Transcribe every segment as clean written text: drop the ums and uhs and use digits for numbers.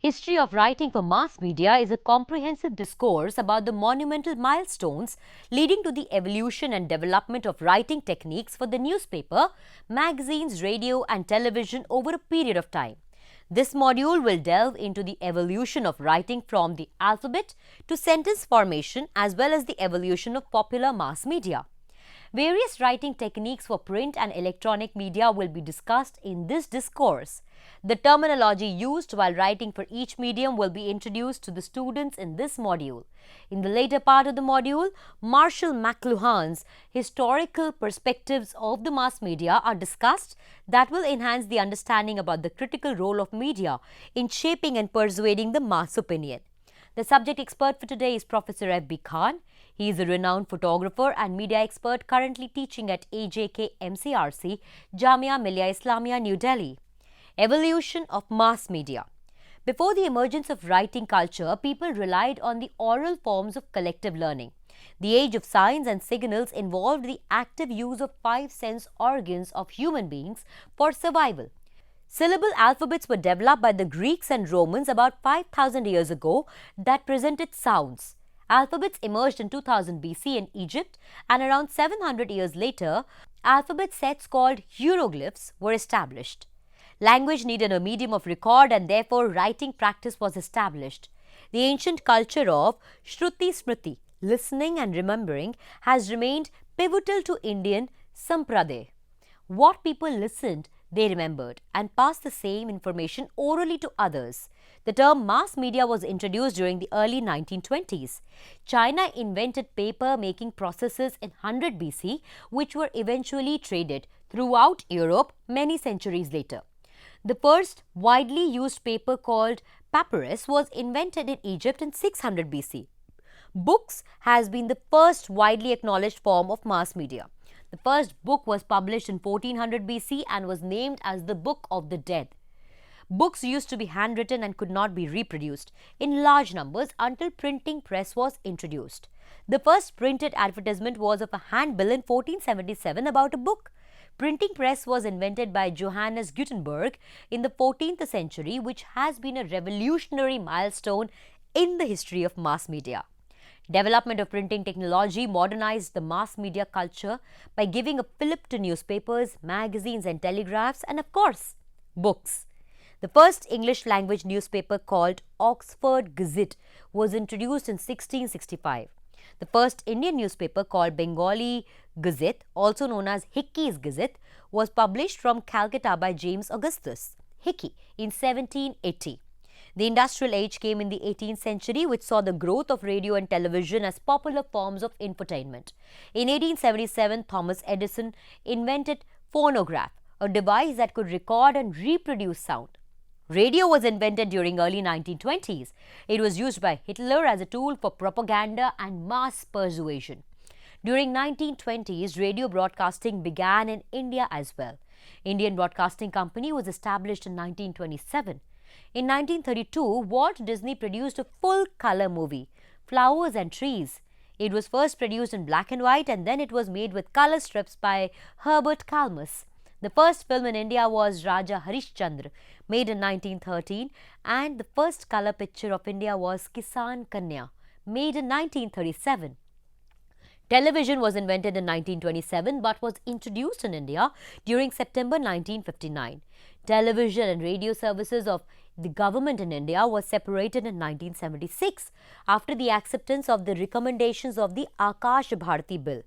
History of Writing for Mass Media is a comprehensive discourse about the monumental milestones leading to the evolution and development of writing techniques for the newspaper, magazines, radio and television over a period of time. This module will delve into the evolution of writing from the alphabet to sentence formation as well as the evolution of popular mass media. Various writing techniques for print and electronic media will be discussed in this discourse. The terminology used while writing for each medium will be introduced to the students in this module. In the later part of the module, Marshall McLuhan's historical perspectives of the mass media are discussed that will enhance the understanding about the critical role of media in shaping and persuading the mass opinion. The subject expert for today is Professor F.B. Khan. He is a renowned photographer and media expert currently teaching at AJK MCRC, Jamia Millia Islamia, New Delhi. Evolution of mass media. Before the emergence of writing culture, people relied on the oral forms of collective learning. The age of signs and signals involved the active use of 5 sense organs of human beings for survival. Syllable alphabets were developed by the Greeks and Romans about 5,000 years ago that presented sounds. Alphabets emerged in 2000 BC in Egypt, and around 700 years later, alphabet sets called hieroglyphs were established. Language needed a medium of record and therefore writing practice was established. The ancient culture of Shruti Smriti, listening and remembering, has remained pivotal to Indian Sampraday. What people listened, they remembered and passed the same information orally to others. The term mass media was introduced during the early 1920s. China invented paper-making processes in 100 BC, which were eventually traded throughout Europe many centuries later. The first widely used paper called papyrus was invented in Egypt in 600 BC. Books has been the first widely acknowledged form of mass media. The first book was published in 1400 BC and was named as the Book of the Dead. Books used to be handwritten and could not be reproduced in large numbers until printing press was introduced. The first printed advertisement was of a handbill in 1477 about a book. Printing press was invented by Johannes Gutenberg in the 14th century, which has been a revolutionary milestone in the history of mass media. Development of printing technology modernized the mass media culture by giving a fillip to newspapers, magazines and telegraphs and, of course, books. The first English language newspaper called Oxford Gazette was introduced in 1665. The first Indian newspaper called Bengali Gazette, also known as Hickey's Gazette, was published from Calcutta by James Augustus Hickey in 1780. The industrial age came in the 18th century, which saw the growth of radio and television as popular forms of infotainment. In 1877, Thomas Edison invented phonograph, a device that could record and reproduce sound. Radio was invented during early 1920s. It was used by Hitler as a tool for propaganda and mass persuasion. During 1920s, radio broadcasting began in India as well. Indian Broadcasting Company was established in 1927. In 1932, Walt Disney produced a full-color movie, Flowers and Trees. It was first produced in black and white and then it was made with color strips by Herbert Kalmus. The first film in India was Raja Harishchandra, made in 1913, and the first color picture of India was Kisan Kanya, made in 1937. Television was invented in 1927 but was introduced in India during September 1959. Television and radio services of the government in India was separated in 1976 after the acceptance of the recommendations of the Akash Bharati Bill.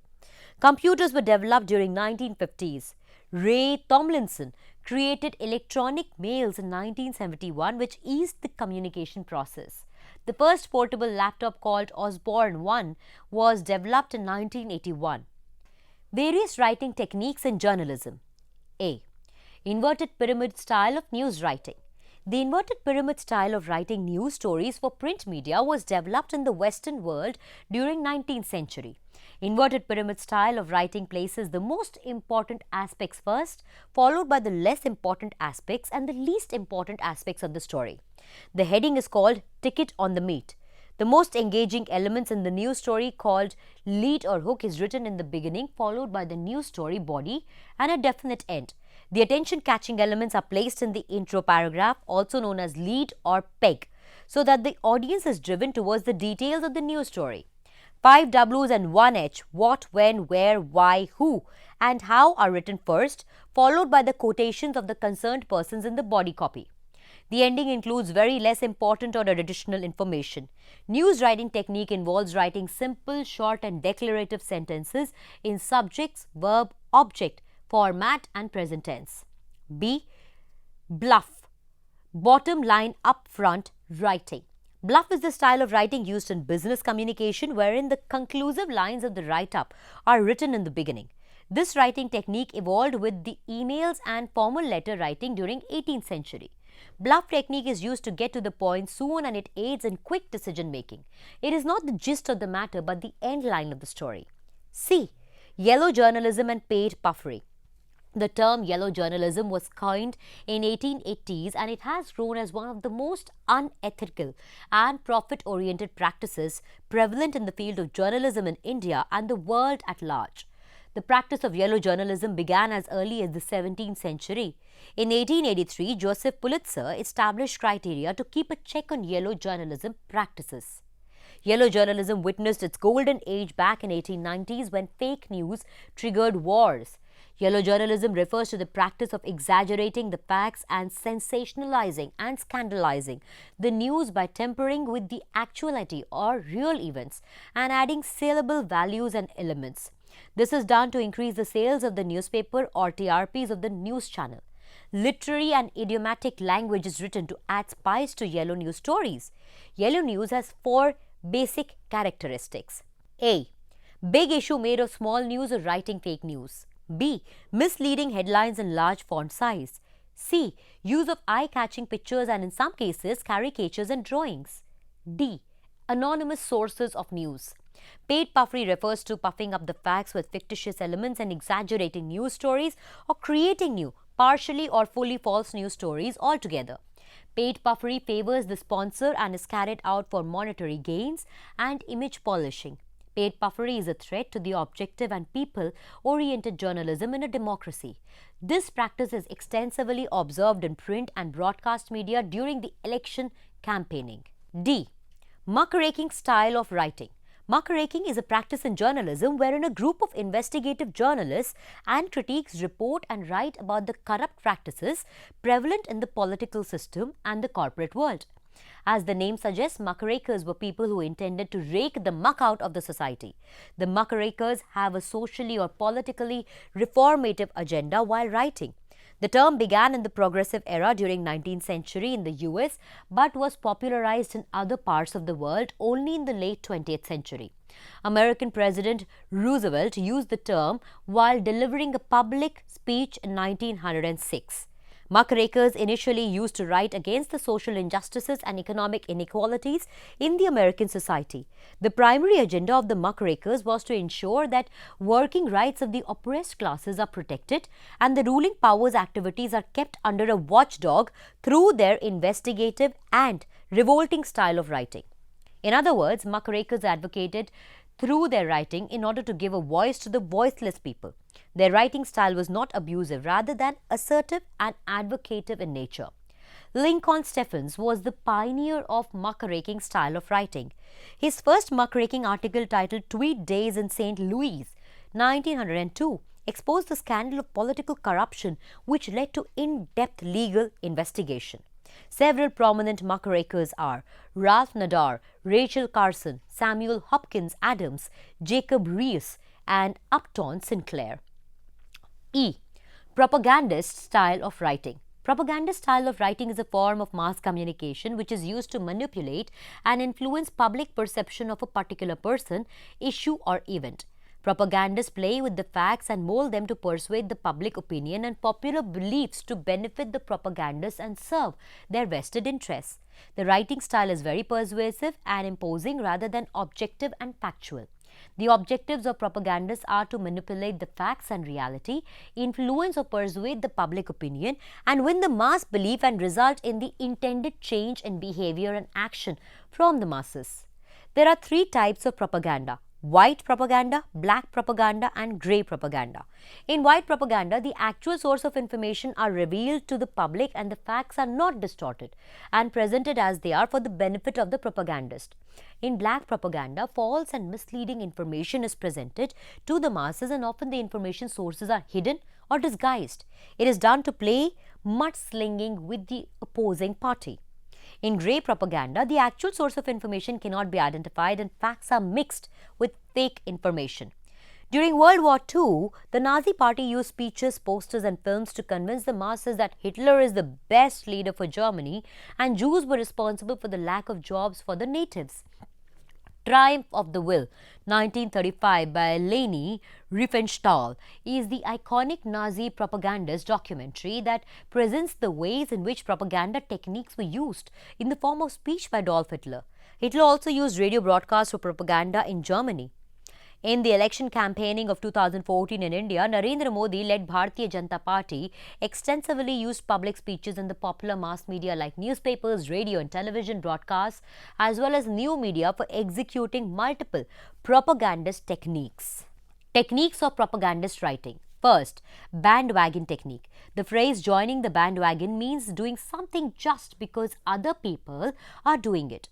Computers were developed during 1950s. Ray Tomlinson created electronic mails in 1971, which eased the communication process. The first portable laptop, called Osborne 1, was developed in 1981. Various writing techniques in journalism. A. Inverted pyramid style of news writing. The inverted pyramid style of writing news stories for print media was developed in the Western world during 19th century. Inverted pyramid style of writing places the most important aspects first, followed by the less important aspects and the least important aspects of the story. The heading is called Ticket on the Meat. The most engaging elements in the news story, called lead or hook, is written in the beginning, followed by the news story body and a definite end. The attention-catching elements are placed in the intro paragraph, also known as lead or peg, so that the audience is driven towards the details of the news story. 5 W's and 1 H, what, when, where, why, who, and how are written first, followed by the quotations of the concerned persons in the body copy. The ending includes very less important or additional information. News writing technique involves writing simple, short and declarative sentences in subjects, verb, object, format and present tense. B. BLUF. Bottom line up front writing. BLUF is the style of writing used in business communication, wherein the conclusive lines of the write-up are written in the beginning. This writing technique evolved with the emails and formal letter writing during 18th century. BLUF technique is used to get to the point soon, and it aids in quick decision making. It is not the gist of the matter but the end line of the story. C. Yellow journalism and paid puffery. The term yellow journalism was coined in 1880s, and it has grown as one of the most unethical and profit-oriented practices prevalent in the field of journalism in India and the world at large. The practice of yellow journalism began as early as the 17th century. In 1883, Joseph Pulitzer established criteria to keep a check on yellow journalism practices. Yellow journalism witnessed its golden age back in 1890s when fake news triggered wars. Yellow journalism refers to the practice of exaggerating the facts and sensationalizing and scandalizing the news by tempering with the actuality or real events and adding saleable values and elements. This is done to increase the sales of the newspaper or TRPs of the news channel. Literary and idiomatic language is written to add spice to yellow news stories. Yellow news has 4 basic characteristics. A. Big issue made of small news or writing fake news. B. Misleading headlines in large font size. C. Use of eye-catching pictures and in some cases caricatures and drawings. D. Anonymous sources of news. Paid puffery refers to puffing up the facts with fictitious elements and exaggerating news stories or creating new, partially or fully false news stories altogether. Paid puffery favors the sponsor and is carried out for monetary gains and image polishing. Paid puffery is a threat to the objective and people-oriented journalism in a democracy. This practice is extensively observed in print and broadcast media during the election campaigning. D. Muckraking style of writing. Muckraking is a practice in journalism wherein a group of investigative journalists and critics report and write about the corrupt practices prevalent in the political system and the corporate world. As the name suggests, muckrakers were people who intended to rake the muck out of the society. The muckrakers have a socially or politically reformative agenda while writing. The term began in the Progressive Era during 19th century in the US but was popularized in other parts of the world only in the late 20th century. American President Roosevelt used the term while delivering a public speech in 1906. Muckrakers initially used to write against the social injustices and economic inequalities in the American society. The primary agenda of the muckrakers was to ensure that working rights of the oppressed classes are protected and the ruling powers' activities are kept under a watchdog through their investigative and revolting style of writing. In other words, muckrakers advocated through their writing in order to give a voice to the voiceless people. Their writing style was not abusive, rather than assertive and advocative in nature. Lincoln Stephens was the pioneer of muckraking style of writing. His first muckraking article, titled Tweed Days in St. Louis, 1902, exposed the scandal of political corruption which led to in-depth legal investigation. Several prominent muckrakers are Ralph Nader, Rachel Carson, Samuel Hopkins Adams, Jacob Riis, and Upton Sinclair. E. Propagandist style of writing. Propagandist style of writing is a form of mass communication which is used to manipulate and influence public perception of a particular person, issue, or event. Propagandists play with the facts and mold them to persuade the public opinion and popular beliefs to benefit the propagandists and serve their vested interests. The writing style is very persuasive and imposing rather than objective and factual. The objectives of propagandists are to manipulate the facts and reality, influence or persuade the public opinion, and win the mass belief and result in the intended change in behavior and action from the masses. There are three types of propaganda: white propaganda, black propaganda, and grey propaganda. In white propaganda, the actual source of information are revealed to the public and the facts are not distorted and presented as they are for the benefit of the propagandist. In black propaganda, false and misleading information is presented to the masses and often the information sources are hidden or disguised. It is done to play mudslinging with the opposing party. In grey propaganda, the actual source of information cannot be identified and facts are mixed with fake information. During World War II, the Nazi Party used speeches, posters and films to convince the masses that Hitler is the best leader for Germany and Jews were responsible for the lack of jobs for the natives. Triumph of the Will, 1935 by Leni Riefenstahl, is the iconic Nazi propagandist documentary that presents the ways in which propaganda techniques were used in the form of speech by Adolf Hitler. Hitler also used radio broadcasts for propaganda in Germany. In the election campaigning of 2014 in India, Narendra Modi-led Bharatiya Janata Party extensively used public speeches in the popular mass media like newspapers, radio and television broadcasts, as well as new media for executing multiple propagandist techniques. Techniques of propagandist writing. First, bandwagon technique. The phrase joining the bandwagon means doing something just because other people are doing it.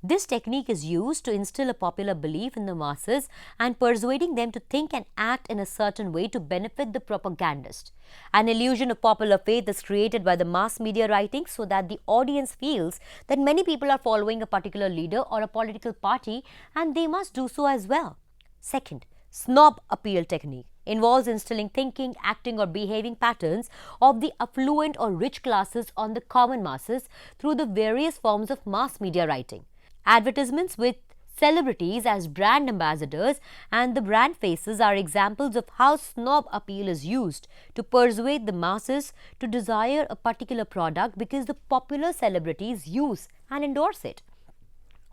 This technique is used to instill a popular belief in the masses and persuading them to think and act in a certain way to benefit the propagandist. An illusion of popular faith is created by the mass media writing so that the audience feels that many people are following a particular leader or a political party and they must do so as well. Second, snob appeal technique involves instilling thinking, acting or behaving patterns of the affluent or rich classes on the common masses through the various forms of mass media writing. Advertisements with celebrities as brand ambassadors and the brand faces are examples of how snob appeal is used to persuade the masses to desire a particular product because the popular celebrities use and endorse it.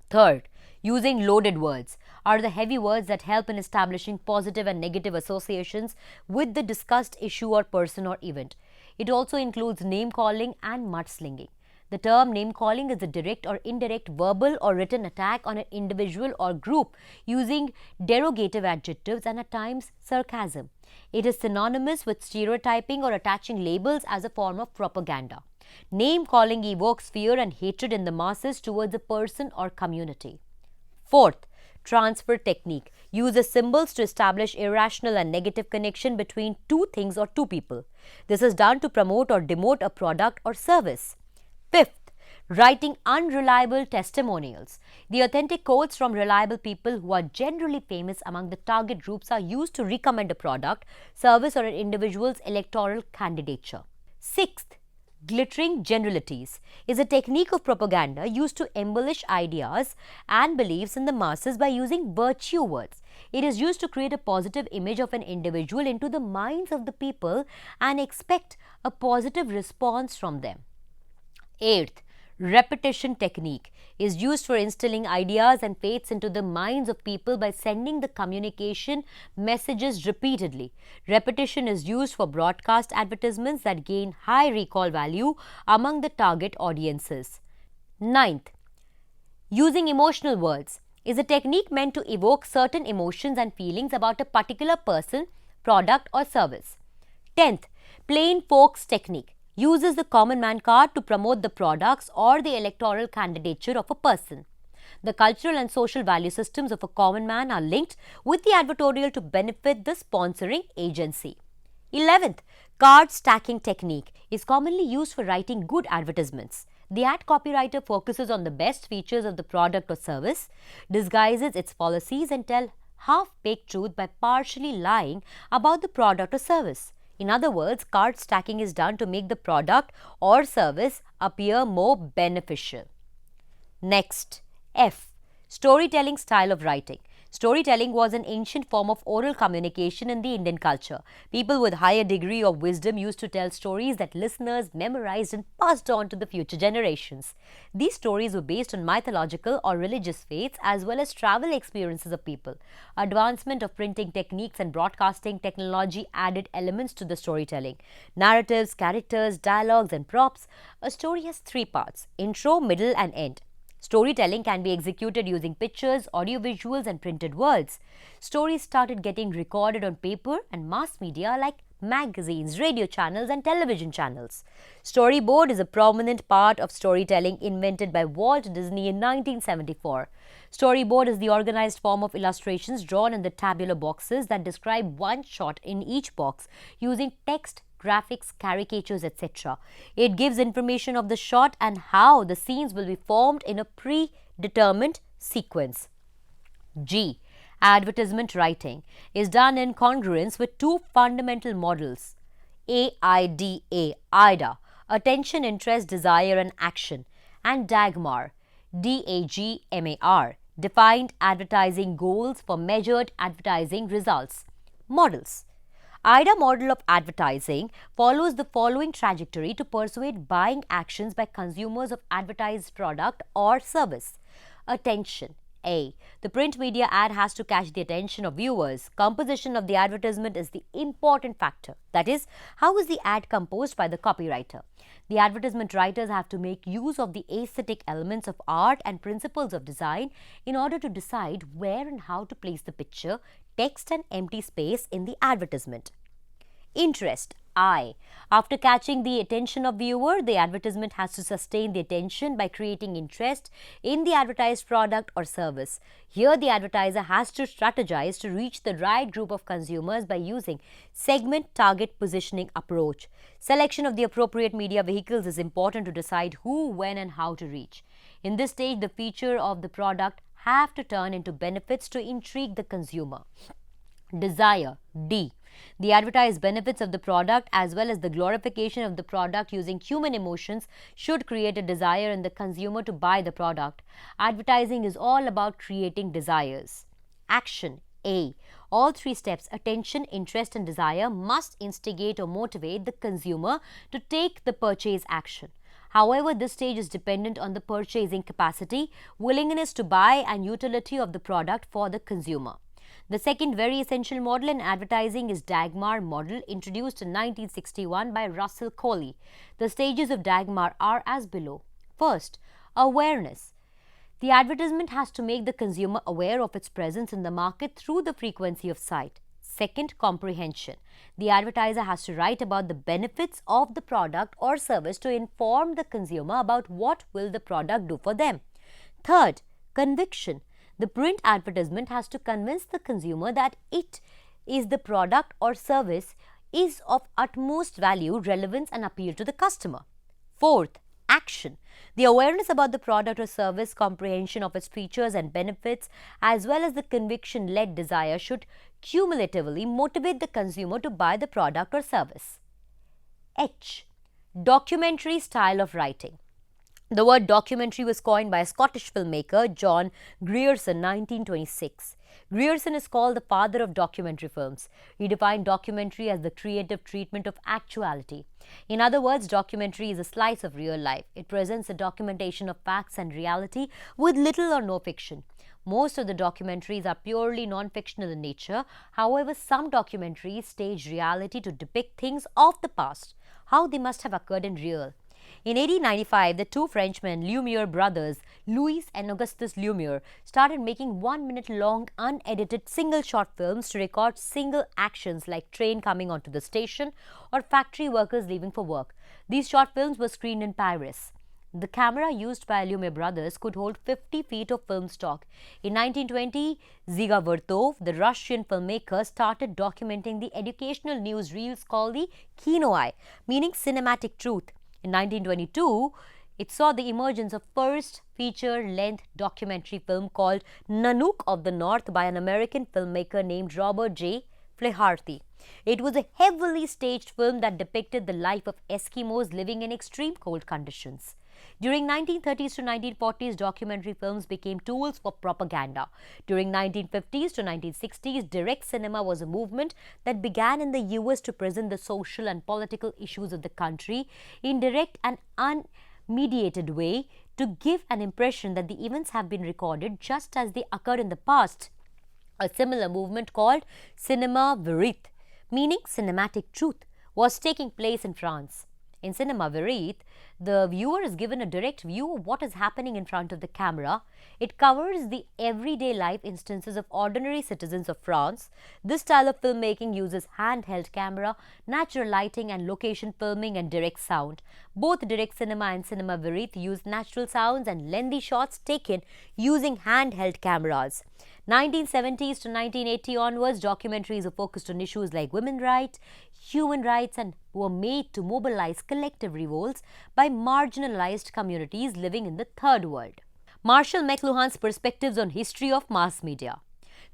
Third, using loaded words are the heavy words that help in establishing positive and negative associations with the discussed issue or person or event. It also includes name calling and mudslinging. The term name-calling is a direct or indirect verbal or written attack on an individual or group using derogative adjectives and at times sarcasm. It is synonymous with stereotyping or attaching labels as a form of propaganda. Name-calling evokes fear and hatred in the masses towards a person or community. Fourth, transfer technique uses symbols to establish irrational and negative connection between two things or two people. This is done to promote or demote a product or service. Fifth, writing unreliable testimonials. The authentic quotes from reliable people who are generally famous among the target groups are used to recommend a product, service or an individual's electoral candidature. Sixth, glittering generalities is a technique of propaganda used to embellish ideas and beliefs in the masses by using virtue words. It is used to create a positive image of an individual into the minds of the people and expect a positive response from them. Eighth, repetition technique is used for instilling ideas and faiths into the minds of people by sending the communication messages repeatedly. Repetition is used for broadcast advertisements that gain high recall value among the target audiences. Ninth, using emotional words is a technique meant to evoke certain emotions and feelings about a particular person, product or service. 10th, plain folks technique uses the common man card to promote the products or the electoral candidature of a person. The cultural and social value systems of a common man are linked with the advertorial to benefit the sponsoring agency. 11th, card stacking technique is commonly used for writing good advertisements. The ad copywriter focuses on the best features of the product or service, disguises its policies and tells half-baked truth by partially lying about the product or service. In other words, cart stacking is done to make the product or service appear more beneficial. Next, F. Storytelling style of writing. Storytelling was an ancient form of oral communication in the Indian culture. People with higher degree of wisdom used to tell stories that listeners memorized and passed on to the future generations. These stories were based on mythological or religious faiths as well as travel experiences of people. Advancement of printing techniques and broadcasting technology added elements to the storytelling. Narratives, characters, dialogues and props. A story has three parts: intro, middle and end. Storytelling can be executed using pictures, audiovisuals and printed words. Stories started getting recorded on paper and mass media like magazines, radio channels and television channels. Storyboard is a prominent part of storytelling invented by Walt Disney in 1974. Storyboard is the organized form of illustrations drawn in the tabular boxes that describe one shot in each box using text, graphics, caricatures, etc. It gives information of the shot and how the scenes will be formed in a predetermined sequence. G. Advertisement writing is done in congruence with two fundamental models: AIDA, IDA, attention, interest, desire and action, and DAGMAR, DAGMAR, defined advertising goals for measured advertising results. Models. IDA model of advertising follows the following trajectory to persuade buying actions by consumers of advertised product or service. Attention. A. The print media ad has to catch the attention of viewers. Composition of the advertisement is the important factor. That is, how is the ad composed by the copywriter? The advertisement writers have to make use of the aesthetic elements of art and principles of design in order to decide where and how to place the picture, text and empty space in the advertisement. Interest. I. After catching the attention of viewer, the advertisement has to sustain the attention by creating interest in the advertised product or service. Here, the advertiser has to strategize to reach the right group of consumers by using segment target positioning approach. Selection of the appropriate media vehicles is important to decide who, when and how to reach. In this stage, the feature of the product have to turn into benefits to intrigue the consumer. Desire. D. The advertised benefits of the product as well as the glorification of the product using human emotions should create a desire in the consumer to buy the product. Advertising is all about creating desires. Action. A. All three steps, attention, interest and desire, must instigate or motivate the consumer to take the purchase action. However, this stage is dependent on the purchasing capacity, willingness to buy and utility of the product for the consumer. The second very essential model in advertising is DAGMAR model, introduced in 1961 by Russell Coley. The stages of DAGMAR are as below. First, awareness. The advertisement has to make the consumer aware of its presence in the market through the frequency of sight. Second, comprehension. The advertiser has to write about the benefits of the product or service to inform the consumer about what will the product do for them. Third, conviction. The print advertisement has to convince the consumer that it is the product or service is of utmost value, relevance and appeal to the customer. Fourth, action. The awareness about the product or service, comprehension of its features and benefits, as well as the conviction-led desire should cumulatively motivate the consumer to buy the product or service. H. Documentary style of writing. The word documentary was coined by a Scottish filmmaker, John Grierson, 1926. Grierson is called the father of documentary films. He defined documentary as the creative treatment of actuality. In other words, documentary is a slice of real life. It presents a documentation of facts and reality with little or no fiction. Most of the documentaries are purely non-fictional in nature. However, some documentaries stage reality to depict things of the past, how they must have occurred in real. In 1895, the two Frenchmen, Lumiere brothers, Louis and Augustus Lumiere, started making 1-minute-long, unedited single-shot films to record single actions like train coming onto the station or factory workers leaving for work. These short films were screened in Paris. The camera used by Lumiere brothers could hold 50 feet of film stock. In 1920, Dziga Vertov, the Russian filmmaker, started documenting the educational newsreels called the Kinoi, meaning cinematic truth. In 1922, it saw the emergence of first feature-length documentary film called Nanook of the North by an American filmmaker named Robert J. Fleharthi. It was a heavily staged film that depicted the life of Eskimos living in extreme cold conditions. During 1930s to 1940s, documentary films became tools for propaganda. During 1950s to 1960s, direct cinema was a movement that began in the US to present the social and political issues of the country in direct and unmediated way to give an impression that the events have been recorded just as they occurred in the past. A similar movement called Cinema Verite, meaning cinematic truth, was taking place in France. In Cinema Verite, the viewer is given a direct view of what is happening in front of the camera. It covers the everyday life instances of ordinary citizens of France. This style of filmmaking uses handheld camera, natural lighting and location filming and direct sound. Both direct cinema and Cinema Verite use natural sounds and lengthy shots taken using handheld cameras. 1970s to 1980 onwards, documentaries are focused on issues like women's rights, human rights, and were made to mobilize collective revolts by marginalized communities living in the Third World. Marshall McLuhan's perspectives on history of mass media.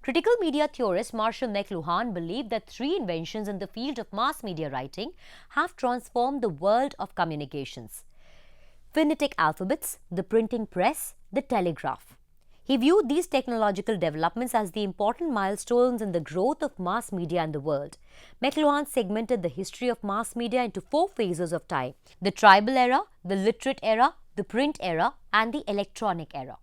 Critical media theorist Marshall McLuhan believed that three inventions in the field of mass media writing have transformed the world of communications: phonetic alphabets, the printing press, the telegraph. He viewed these technological developments as the important milestones in the growth of mass media in the world. McLuhan segmented the history of mass media into four phases of time: the tribal era, the literate era, the print era, and the electronic era.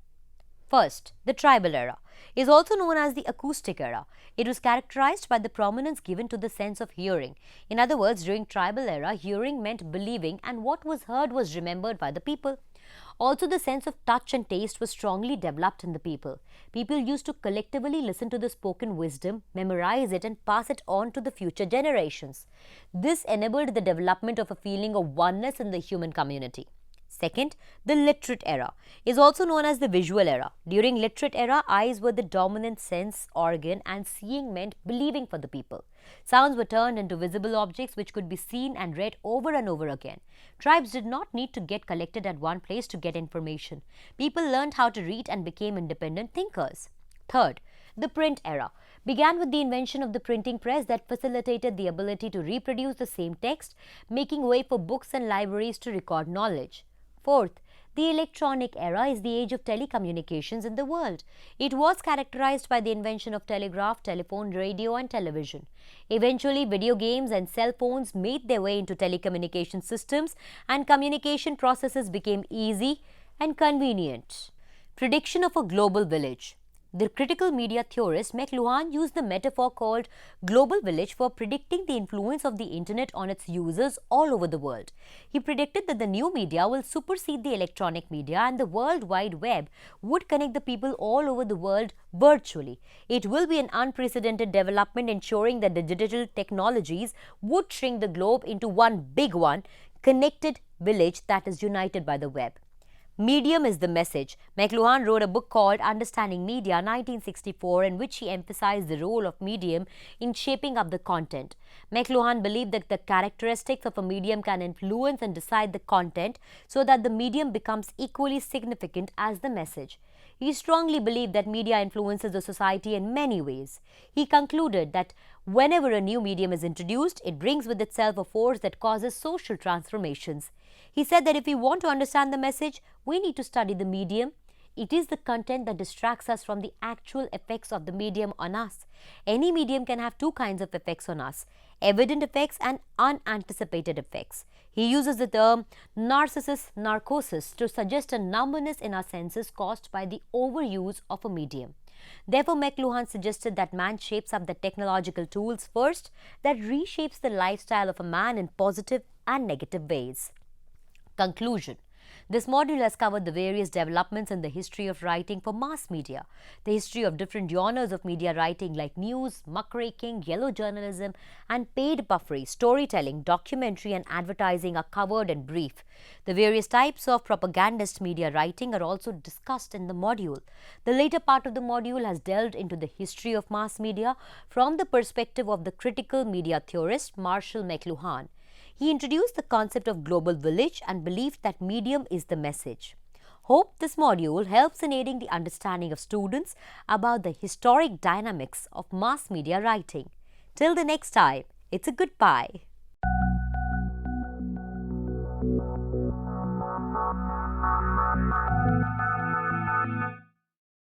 First, the tribal era is also known as the acoustic era. It was characterized by the prominence given to the sense of hearing. In other words, during tribal era, hearing meant believing, and what was heard was remembered by the people. Also, the sense of touch and taste was strongly developed in the people. People used to collectively listen to the spoken wisdom, memorize it, and pass it on to the future generations. This enabled the development of a feeling of oneness in the human community. Second, the literate era is also known as the visual era. During literate era, eyes were the dominant sense organ and seeing meant believing for the people. Sounds were turned into visible objects which could be seen and read over and over again. Tribes did not need to get collected at one place to get information. People learned how to read and became independent thinkers. Third, the print era began with the invention of the printing press that facilitated the ability to reproduce the same text, making way for books and libraries to record knowledge. Fourth, the electronic era is the age of telecommunications in the world. It was characterized by the invention of telegraph, telephone, radio, and television. Eventually, video games and cell phones made their way into telecommunication systems, and communication processes became easy and convenient. Prediction of a global village. The critical media theorist McLuhan used the metaphor called global village for predicting the influence of the internet on its users all over the world. He predicted that the new media will supersede the electronic media and the World Wide Web would connect the people all over the world virtually. It will be an unprecedented development, ensuring that the digital technologies would shrink the globe into one big connected village that is united by the web. Medium is the message. McLuhan wrote a book called Understanding Media, 1964, in which he emphasized the role of medium in shaping up the content. McLuhan believed that the characteristics of a medium can influence and decide the content so that the medium becomes equally significant as the message. He strongly believed that media influences the society in many ways. He concluded that whenever a new medium is introduced, it brings with itself a force that causes social transformations. He said that if we want to understand the message, we need to study the medium. It is the content that distracts us from the actual effects of the medium on us. Any medium can have two kinds of effects on us: evident effects and unanticipated effects. He uses the term narcosis to suggest a numbness in our senses caused by the overuse of a medium. Therefore, McLuhan suggested that man shapes up the technological tools first that reshapes the lifestyle of a man in positive and negative ways. Conclusion. This module has covered the various developments in the history of writing for mass media. The history of different genres of media writing like news, muckraking, yellow journalism, and paid puffery, storytelling, documentary, and advertising are covered in brief. The various types of propagandist media writing are also discussed in the module. The later part of the module has delved into the history of mass media from the perspective of the critical media theorist Marshall McLuhan. He introduced the concept of global village and believed that medium is the message. Hope this module helps in aiding the understanding of students about the historic dynamics of mass media writing. Till the next time, it's a goodbye.